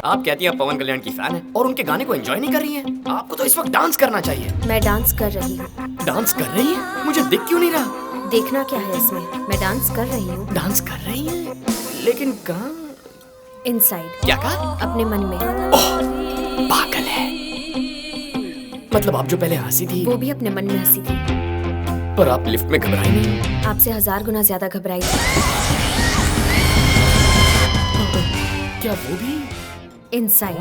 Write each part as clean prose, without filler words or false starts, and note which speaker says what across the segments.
Speaker 1: आप कहती हैं आप पवन कल्याण की फैन है और उनके गाने को एंजॉय नहीं कर रही हैं। आपको तो इस वक्त डांस करना चाहिए।
Speaker 2: मैं डांस कर रही हूँ।
Speaker 1: डांस कर रही हैं? मुझे दिख क्यों नहीं रहा?
Speaker 2: देखना क्या है इसमें, मैं डांस कर रही हूँ।
Speaker 1: डांस कर रही हैं? लेकिन कहाँ?
Speaker 2: इनसाइड।
Speaker 1: क्या कहा?
Speaker 2: अपने मन में।
Speaker 1: ओह, पागल है। मतलब आप जो पहले हंसी थी
Speaker 2: वो भी अपने मन में हंसी थी,
Speaker 1: पर आप लिफ्ट में घबराई नहीं।
Speaker 2: आपसे 1000 गुना ज्यादा घबराई थी।
Speaker 1: क्या वो भी?
Speaker 2: इनसाइड।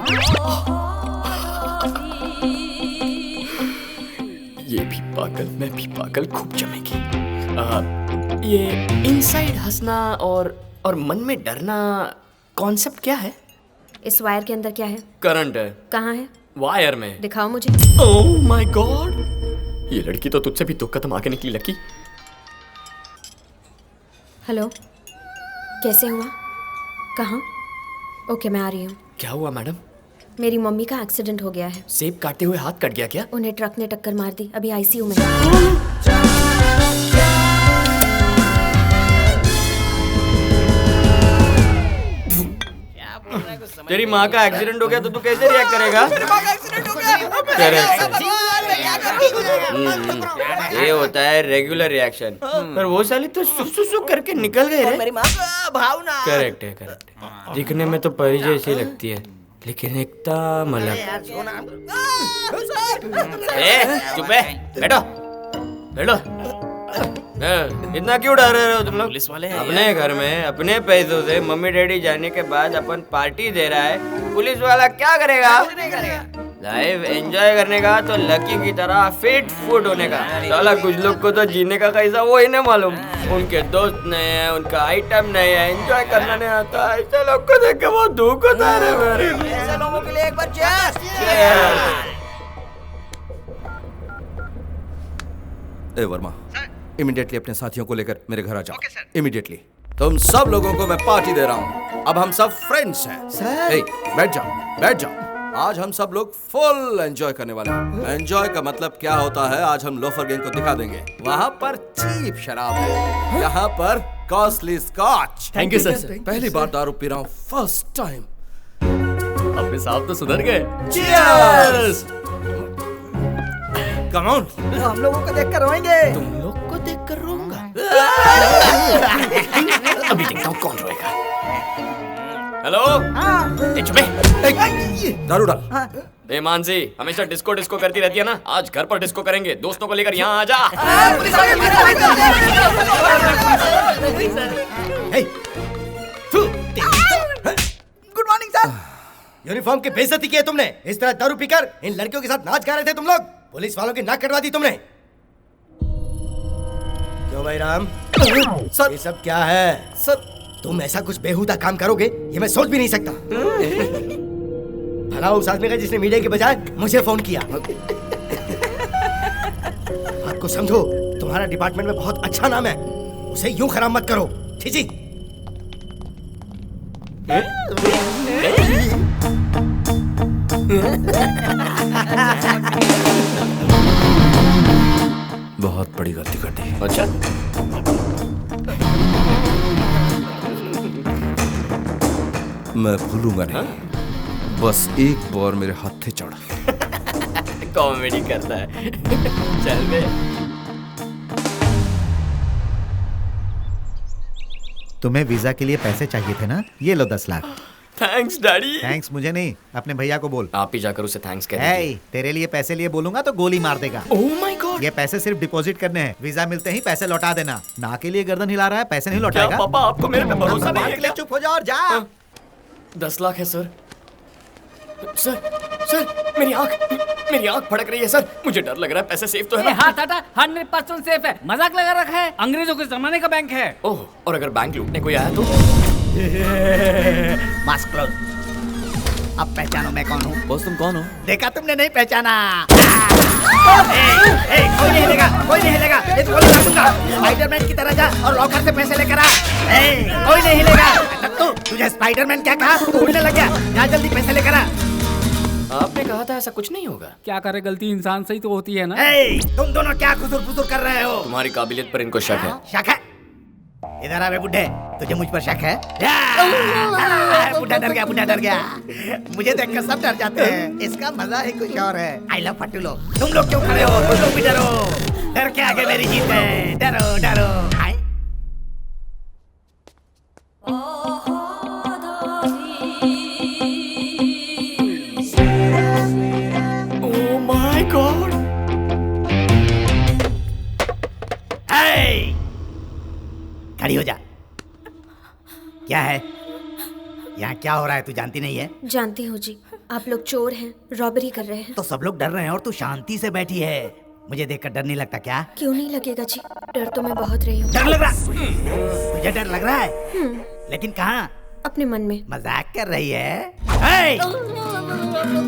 Speaker 1: ये भी पागल, मैं भी पागल, खूब जमेगी। ये इनसाइड हंसना और मन में डरना कॉन्सेप्ट क्या है?
Speaker 2: इस वायर के अंदर क्या है?
Speaker 1: करंट है।
Speaker 2: कहाँ है?
Speaker 1: वायर में।
Speaker 2: दिखाओ मुझे।
Speaker 1: ओह माय गॉड, ये लड़की तो तुझसे भी 2 कदम आगे निकली लकी।
Speaker 2: हेलो, कैसे हुआ? कहाँ? ओके, मैं आ रही हूँ।
Speaker 1: क्या हुआ मैडम?
Speaker 2: मेरी मम्मी का एक्सीडेंट हो गया है।
Speaker 1: सेब काटते हुए हाथ कट गया क्या?
Speaker 2: उन्हें ट्रक ने टक्कर मार दी, अभी आईसीयू में है।
Speaker 1: तेरी माँ का एक्सीडेंट हो गया तो तू कैसे रिएक्ट करेगा? ये होता है रेगुलर रिएक्शन। पर वो साली तो सुसु करके निकल गए रे।
Speaker 3: मेरी माँ का भावना।
Speaker 1: करेक्ट है। दिखने में तो परी जैसी लगती है, लेकिन एकदम अलग। चुप है, बैठो। इतना क्यों डर रहे हो तुम लोग?
Speaker 3: पुलिस वाले हैं।
Speaker 1: अपने घर में अपने पैसों से मम्मी डैडी जाने के बाद अपन पार्टी दे रहा है, पुलिस वाला क्या करेगा? लाइफ एंजॉय करने का तो लकी की तरह फिट फुट होने का। साला कुछ लोग को तो जीने का कैसा वो ही नहीं मालूम। उनके दोस्त नए हैं, उनका आइटम नए है, एंजॉय करना नहीं आता। ऐसे लोग को देख के बहुत दुख होता है मेरे।
Speaker 3: ऐसे लोगों के लिए एक बार चेयर।
Speaker 4: ए वर्मा, इमीडिएटली अपने साथियों को लेकर मेरे घर आ जाओ। इमीडिएटली। तुम सब लोगों को मैं पार्टी दे रहा हूँ। अब हम सब फ्रेंड्स हैं। ए, बैठ जाओ। आज हम सब लोग फुल एंजॉय करने वाले हैं। एंजॉय का मतलब क्या होता है आज हम लोफर गैंग को दिखा देंगे। वहाँ पर चीप शराब है, यहाँ पर costly scotch.
Speaker 1: Thank you sir.
Speaker 4: पहली बार दारू पी रहा हूँ, फर्स्ट टाइम।
Speaker 1: अपने साहब तो सुधर गए।
Speaker 4: चीयर्स। Come on.
Speaker 3: हम लोगों को देखकर रोएंगे।
Speaker 1: तुम लोग को देखकर रोऊंगा। अभी देखता हूँ कौन रोएगा। हेलो, चुपे।
Speaker 4: दारू डाल।
Speaker 1: ए मानसी, हमेशा डिस्को करती रहती है ना, आज घर पर डिस्को करेंगे। दोस्तों को लेकर यहाँ आ जा।
Speaker 3: Good morning sir. यूनिफॉर्म की बेइज्जती की है तुमने। इस तरह दारू पीकर इन लड़कियों के साथ नाच गा रहे थे तुम लोग। पुलिस वालों की नाक कटवा दी तुमने। क्यों भाई राम?
Speaker 4: सर,
Speaker 3: ये सब क्या है?
Speaker 4: सर,
Speaker 3: तुम ऐसा कुछ बेहुदा काम करोगे ये मैं सोच भी नहीं सकता। भला उस आदमी का जिसने मीडिया के बजाय मुझे फोन किया। बात को समझो, तुम्हारा डिपार्टमेंट में बहुत अच्छा नाम है, उसे यूं खराब मत करो। छी।
Speaker 4: बहुत बड़ी गलती कर दी।
Speaker 1: अच्छा,
Speaker 4: मैं भूलूंगा नहीं। बस एक बार मेरे हाथ से चढ़।
Speaker 1: कॉमेडी करता है। चल बे।
Speaker 5: तुम्हें वीजा के लिए पैसे चाहिए थे ना? ये लो 10 लाख।
Speaker 1: Thanks daddy.
Speaker 5: थैंक्स मुझे नहीं, अपने भैया को बोल।
Speaker 1: आप ही जाकर उसे थैंक्स कह दीजिए।
Speaker 5: हे, तेरे लिए पैसे लिए बोलूंगा तो गोली मार देगा।
Speaker 1: Oh my God.
Speaker 5: ये पैसे सिर्फ डिपॉजिट करने हैं, वीजा मिलते ही पैसे लौटा देना। ना के लिए गर्दन हिला रहा है, पैसे नहीं
Speaker 1: क्या
Speaker 5: लौटाएगा।
Speaker 1: पापा आपको मेरे पे भरोसा नहीं है क्या?
Speaker 5: चुप हो जा और जा।
Speaker 1: 10 लाख है सर। सर मेरी आंख फड़क रही है सर। मुझे डर लग रहा है। पैसे सेफ तो है ना?
Speaker 6: हाथ हटा, 100% सेफ है। मजाक लगा रखा है, अंग्रेजों के जमाने का बैंक है।
Speaker 1: ओह, और अगर बैंक लूटने कोई आया तो?
Speaker 5: Mask close. अब पहचानो मैं कौन हूँ?
Speaker 4: बॉस तुम कौन हो?
Speaker 5: देखा तुमने, नहीं पहचाना? कोई नहीं हिलेगा। ये तो गोली मार दूंगा। स्पाइडरमैन की तरह जा और लॉकर से पैसे लेकर आ। कोई नहीं हिलेगा। तुझे स्पाइडरमैन क्या कहा? तू उड़ने लग गया। जा जल्दी पैसे लेकर आ।
Speaker 1: आपने कहा था ऐसा कुछ नहीं होगा।
Speaker 6: क्या करे, गलती इंसान से ही तो होती है ना।
Speaker 5: तुम दोनों क्या खुसुर फुसुर कर रहे हो?
Speaker 1: तुम्हारी काबिलियत पर इनको शक है।
Speaker 5: शक है? इधर आवे बुड्ढे, तुझे मुझ पर शक है? बुड्ढा डर गया। मुझे देखकर सब डर जाते हैं, इसका मजा ही कुछ और है। आई लव फट्टू लोग। तुम लोग क्यों खड़े हो? तुम लोग भी डरो। डर के आगे मेरी जीत है। डरो। आई ओह माय गॉड। खड़ी हो जा। क्या है यहाँ? क्या हो रहा है? तू जानती नहीं है?
Speaker 2: जानती हूँ जी, आप लोग चोर हैं, रॉबरी कर रहे हैं।
Speaker 5: तो सब लोग डर रहे हैं और तू शांति से बैठी है। मुझे देखकर डर नहीं लगता क्या?
Speaker 2: क्यों नहीं लगेगा जी, डर तो मैं बहुत रही हूँ।
Speaker 5: डर लग रहा? तुझे डर लग रहा है? लेकिन कहाँ?
Speaker 2: अपने मन में।
Speaker 5: मजाक कर रही है?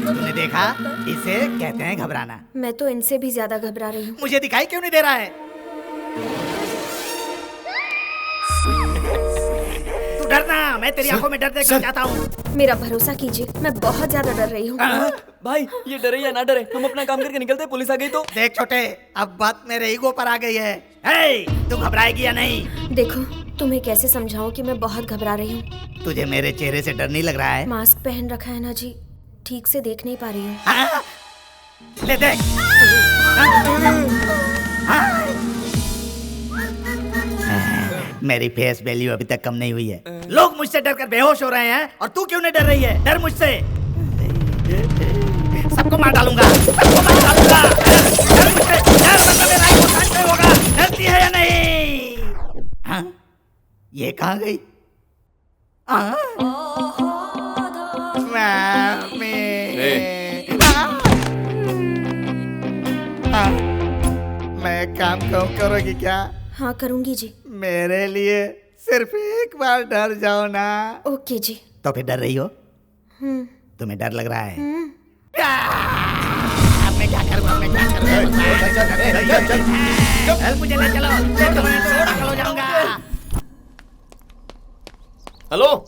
Speaker 5: तूने देखा? इसे कहते हैं घबराना।
Speaker 2: मैं तो इनसे भी ज्यादा घबरा रही हूँ।
Speaker 5: मुझे दिखाई क्यों नहीं दे रहा है? तू डरना, मैं तेरी आंखों में डर देखना चाहता हूँ।
Speaker 2: मेरा भरोसा कीजिए, मैं बहुत ज्यादा डर रही हूँ।
Speaker 7: भाई ये डरे या ना डरे, हम अपना काम करके निकलते, पुलिस आ गई तो।
Speaker 5: देख छोटे, अब बात मेरे ईगो पर आ गई है। हे, तू घबराएगी या नहीं?
Speaker 2: देखो, तुम्हें कैसे समझाऊं कि मैं बहुत घबरा रही हूँ।
Speaker 5: तुझे मेरे चेहरे से डर नहीं लग रहा है?
Speaker 2: मास्क पहन रखा है ना जी, ठीक से देख नहीं पा रही हूँ।
Speaker 5: हाँ? ले देख। मेरी फेस वैल्यू अभी तक कम नहीं हुई है। लोग मुझसे डरकर बेहोश हो रहे हैं और तू क्यों नहीं डर रही है? डर मुझसे। सबको मार डालूंगा। डर मुझसे। डर मतलब मेरा ही नुकसान नहीं होगा। डरती है या नहीं? हाँ? ये कहाँ गई? मैं काम क्यों करोगी क्या?
Speaker 2: हाँ करूँगी जी।
Speaker 5: मेरे लिए सिर्फ एक बार डर जाओ ना।
Speaker 2: ओके जी।
Speaker 5: तो फिर डर रही हो? तुम्हें डर लग रहा है? अब मैं क्या करूँ? मुझे ले चलो, हो जाऊंगा।
Speaker 1: हेलो,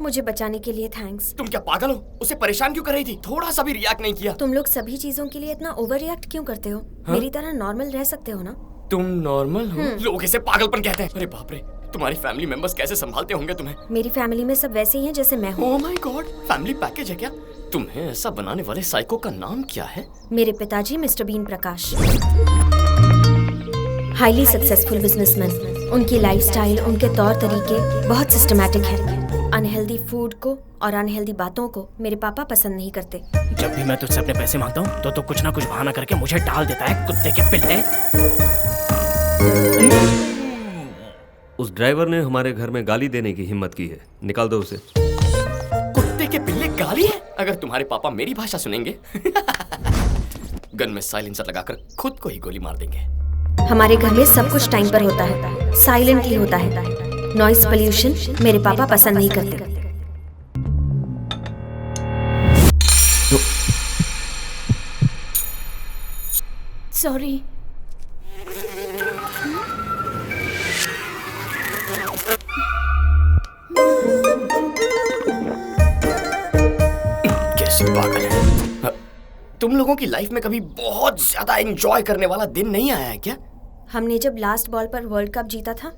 Speaker 2: मुझे बचाने के लिए थैंक्स।
Speaker 1: तुम क्या पागल हो? उसे परेशान क्यों कर रही थी? थोड़ा सा भी रिएक्ट नहीं किया।
Speaker 2: तुम लोग सभी चीजों के लिए इतना ओवर रिएक्ट क्यों करते हो? मेरी तरह नॉर्मल रह सकते हो ना?
Speaker 1: तुम नॉर्मल हो? लोग इसे पागलपन कहते हैं। अरे बाप रे, तुम्हारी फैमिली मेंबर्स कैसे संभालते होंगे तुम्हें?
Speaker 2: मेरी फैमिली में सब वैसे ही हैं जैसे मैं हूँ।
Speaker 1: Oh my God, family package है क्या? तुम्हें ऐसा बनाने वाले साइको का नाम क्या है?
Speaker 2: मेरे पिताजी mister Bean Prakash, highly successful businessman. उनकी लाइफस्टाइल, उनके तौर तरीके बहुत सिस्टमैटिक है। अनहेल्दी फूड को और अनहेल्दी बातों को मेरे पापा पसंद नहीं करते।
Speaker 8: जब भी मैं तुझसे अपने पैसे मांगता हूँ तो कुछ ना कुछ बहाना करके मुझे टाल देता है, कुत्ते के पिल्ले।
Speaker 9: उस ड्राइवर ने हमारे घर में गाली देने की हिम्मत की है, निकाल दो उसे।
Speaker 1: कुत्ते के पिल्ले गाली है? अगर तुम्हारे पापा मेरी भाषा सुनेंगे गन में साइलेंसर लगाकर खुद को ही गोली मार देंगे।
Speaker 2: हमारे घर में सब कुछ टाइम पर होता है, साइलेंटली होता है। नॉइस पोल्यूशन मेरे पापा पसंद नहीं करते। सॉरी।
Speaker 1: कैसी पागल है। तुम लोगों की लाइफ में कभी बहुत ज्यादा एंजॉय करने वाला दिन नहीं आया है क्या?
Speaker 2: हमने जब लास्ट बॉल पर वर्ल्ड कप जीता था,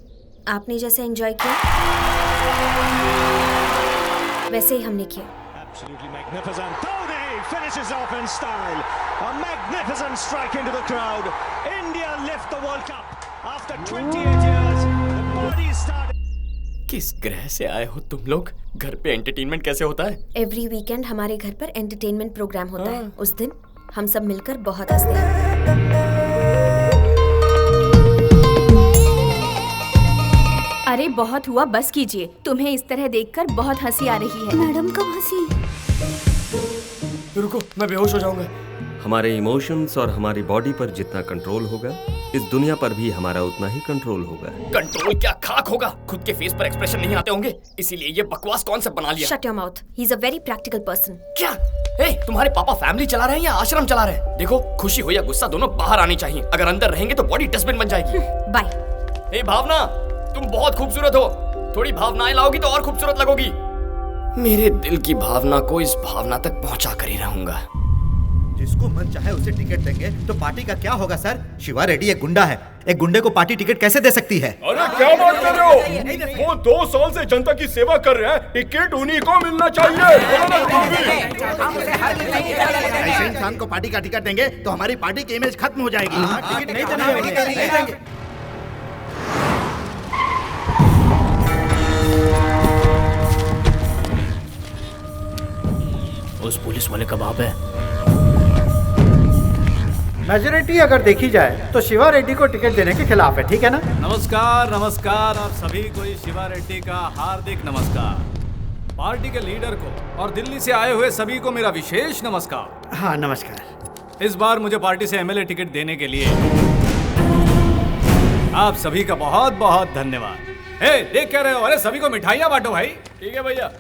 Speaker 2: आपने जैसे एंजॉय किया वैसे ही हमने किया।
Speaker 10: Absolutely magnificent. Dhoni finishes off in style. A magnificent strike into the crowd. India lift the World Cup after 28 years. The body started.
Speaker 1: किस ग्रह से आए हो तुम लोग? घर पे एंटरटेनमेंट कैसे होता है?
Speaker 2: एवरी वीकेंड हमारे घर पर एंटरटेनमेंट प्रोग्राम होता है। उस दिन हम सब मिलकर बहुत हंसते हैं।
Speaker 11: अरे बहुत हुआ, बस कीजिए। तुम्हें इस तरह देखकर बहुत हंसी आ रही है।
Speaker 2: मैडम कब हंसी?
Speaker 1: रुको, मैं बेहोश हो जाऊंगा।
Speaker 9: हमारे इमोशंस और हमारी बॉडी पर जितना कंट्रोल होगा, इस दुनिया पर भी हमारा उतना ही कंट्रोल होगा।
Speaker 1: कंट्रोल क्या खाक होगा? खुद के फेस पर एक्सप्रेशन नहीं आते होंगे, इसीलिए ये बकवास कॉन्सेप्ट बना लिया।
Speaker 2: Shut your mouth, he is a very practical person.
Speaker 1: क्या? तुम्हारे पापा फैमिली चला रहे हैं या आश्रम चला रहे हैं? देखो, खुशी हो या गुस्सा दोनों बाहर आनी चाहिए। अगर अंदर रहेंगे तो बॉडी डस्टबिन बन जाएगी।
Speaker 2: बाय।
Speaker 1: भावना, तुम बहुत खूबसूरत हो। थोड़ी भावनाएं लाओगी तो और खूबसूरत लगोगी। मेरे दिल की भावना को इस भावना तक पहुंचा कर ही रहूंगा।
Speaker 3: जिसको मन चाहे उसे टिकट देंगे तो पार्टी का क्या होगा सर? शिवा रेड्डी एक गुंडा है, एक गुंडे को पार्टी टिकट कैसे दे सकती है?
Speaker 12: अरे क्या बात कर रहे हो? वो 2 साल से जनता की सेवा कर रहे हैं, टिकट उन्हीं को मिलना चाहिए।
Speaker 5: ऐसे इंसान को पार्टी का टिकट देंगे तो हमारी पार्टी की इमेज खत्म हो जाएगी। टिकट नहीं देंगे।
Speaker 8: उस पुलिस वाले का बाप है।
Speaker 13: मेजोरिटी अगर देखी जाए तो शिवा रेड्डी को टिकट देने के खिलाफ है, ठीक है ना?
Speaker 14: नमस्कार नमस्कार आप सभी को इस शिवा रेड्डी का हार्दिक नमस्कार। पार्टी के लीडर को और दिल्ली से आए हुए सभी को मेरा विशेष नमस्कार।
Speaker 13: हाँ नमस्कार।
Speaker 14: इस बार मुझे पार्टी से एमएलए टिकट देने के लिए आप सभी का बहुत बहुत धन्यवाद। ए, देख क्या रहे हो? अरे सभी को मिठाइयाँ बांटो भाई। ठीक है भैया।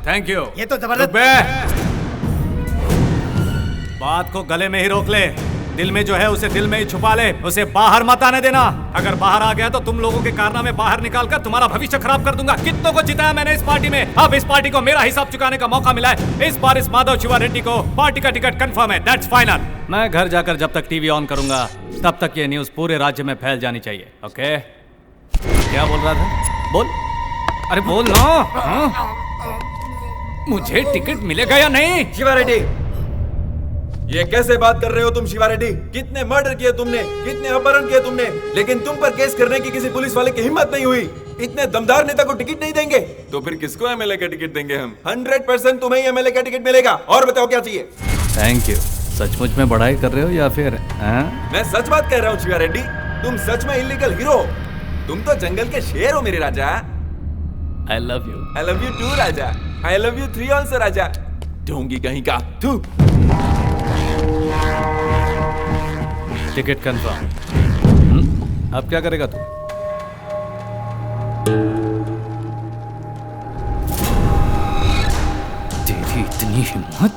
Speaker 14: Thank you.
Speaker 5: ये तो जबरदस्त।
Speaker 14: बात को गले में ही रोक ले, दिल में जो है उसे दिल में ही छुपा ले, उसे बाहर मत आने देना। अगर बाहर आ गया तो तुम लोगों के कारनामे बाहर निकाल कर तुम्हारा भविष्य खराब कर दूंगा। कितनों को जिताया मैंने इस पार्टी में, अब इस पार्टी को मेरा हिसाब चुकाने का मौका मिला है। इस बार इस माधव शिवा रेड्डी को पार्टी का टिकट कंफर्म है, दैट्स फाइनल। मैं घर जाकर जब तक टीवी ऑन करूंगा तब तक ये न्यूज पूरे राज्य में फैल जानी चाहिए। ओके? क्या बोल रहा था? बोल। अरे बोल ना। मुझे टिकट मिलेगा या नहीं?
Speaker 4: शिवा रेड्डी, ये कैसे बात कर रहे हो तुम? शिवा रेड्डी, कितने मर्डर किए तुमने, कितने अपहरण किए तुमने, लेकिन तुम पर केस करने की किसी पुलिस वाले की हिम्मत नहीं हुई। इतने दमदार नेता को टिकट नहीं देंगे तो फिर किसको एमएलए का टिकट देंगे हम? 100% तुम्हें ही एमएलए का टिकट मिलेगा। और बताओ क्या चाहिए?
Speaker 14: Thank you. सचमुच में बड़ाई कर रहे हो या फिर?
Speaker 4: मैं सच बात कह रहा हूँ शिवा रेड्डी, तुम सच में इलीगल हीरो। तुम तो जंगल के शेर हो मेरे राजा।
Speaker 14: I love you.
Speaker 4: I love you too Raja. I love you 3 also राजा। ढोंगी कहीं का तू।
Speaker 14: Ticket confirm. अब क्या करेगा तू? तेरी इतनी हिम्मत?